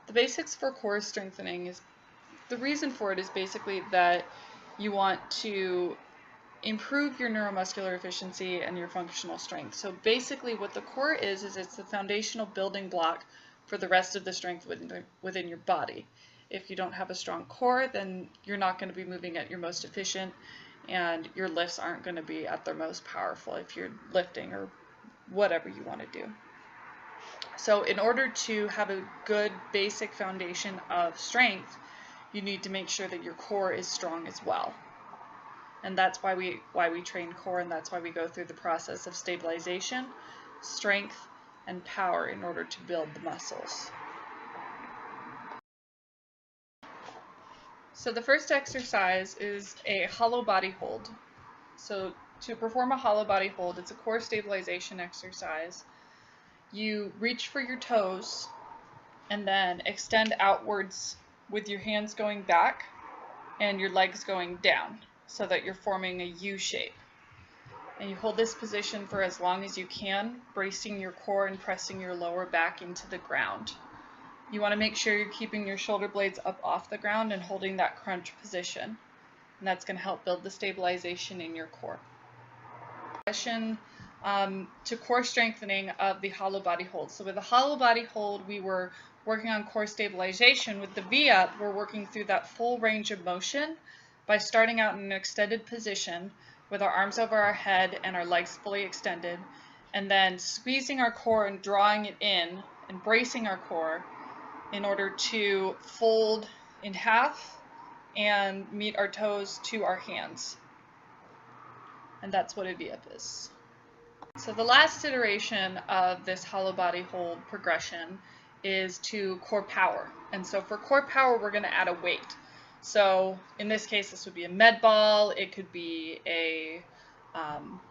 The basics for core strengthening is, the reason for it is basically that you want to improve your neuromuscular efficiency and your functional strength. So basically what the core is it's the foundational building block for the rest of the strength within your body. If you don't have a strong core, then you're not going to be moving at your most efficient, and your lifts aren't going to be at their most powerful if you're lifting or whatever you want to do. So in order to have a good basic foundation of strength, you need to make sure that your core is strong as well. And that's why we train core, and that's why we go through the process of stabilization, strength, and power in order to build the muscles. So the first exercise is a hollow body hold. So to perform a hollow body hold, it's a core stabilization exercise. You reach for your toes and then extend outwards with your hands going back and your legs going down so that you're forming a U shape. And you hold this position for as long as you can, bracing your core and pressing your lower back into the ground. You want to make sure you're keeping your shoulder blades up off the ground and holding that crunch position. And that's going to help build the stabilization in your core. To core strengthening of the hollow body hold. So with the hollow body hold, we were working on core stabilization. With the V-up, we're working through that full range of motion by starting out in an extended position with our arms over our head and our legs fully extended, and then squeezing our core and drawing it in and bracing our core in order to fold in half and meet our toes to our hands. And that's what a V-up is. So the last iteration of this hollow body hold progression is to core power. And so for core power, we're going to add a weight. So in this case, this would be a med ball. It could be a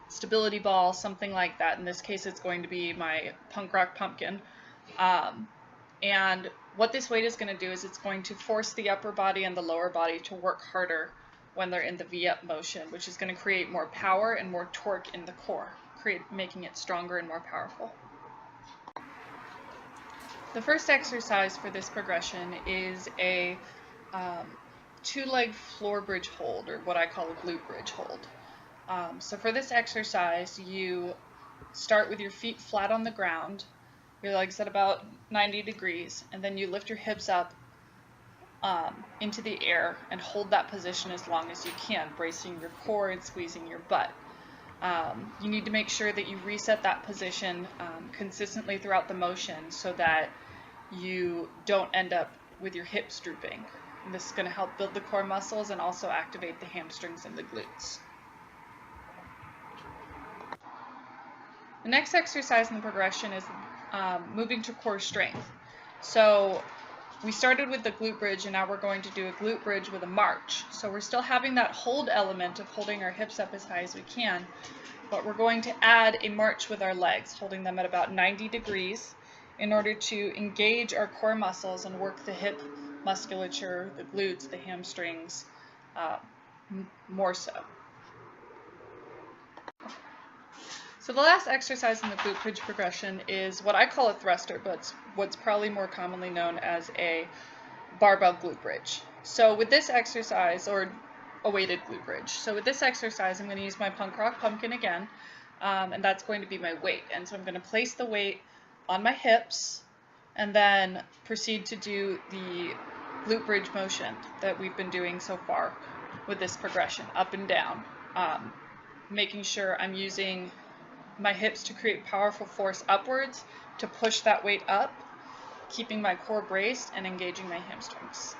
stability ball, something like that. In this case, it's going to be my punk rock pumpkin. And what this weight is going to do is it's going to force the upper body and the lower body to work harder when they're in the V-up motion, which is going to create more power and more torque in the core, making it stronger and more powerful. The first exercise for this progression is a two-leg floor bridge hold, or what I call a glute bridge hold. So for this exercise, you start with your feet flat on the ground, your legs at about 90 degrees, and then you lift your hips up into the air and hold that position as long as you can, bracing your core and squeezing your butt. You need to make sure that you reset that position consistently throughout the motion so that you don't end up with your hips drooping. And this is going to help build the core muscles and also activate the hamstrings and the glutes. The next exercise in the progression is moving to core strength. So we started with the glute bridge, and now we're going to do a glute bridge with a march. So we're still having that hold element of holding our hips up as high as we can, but we're going to add a march with our legs, holding them at about 90 degrees in order to engage our core muscles and work the hip musculature, the glutes, the hamstrings, more so. So the last exercise in the glute bridge progression is what I call a thruster, but what's probably more commonly known as a barbell glute bridge. So with this exercise, or a weighted glute bridge, so with this exercise I'm going to use my punk rock pumpkin again, and that's going to be my weight. And so I'm going to place the weight on my hips and then proceed to do the glute bridge motion that we've been doing so far with this progression, up and down, making sure I'm using my hips to create powerful force upwards to push that weight up, keeping my core braced and engaging my hamstrings.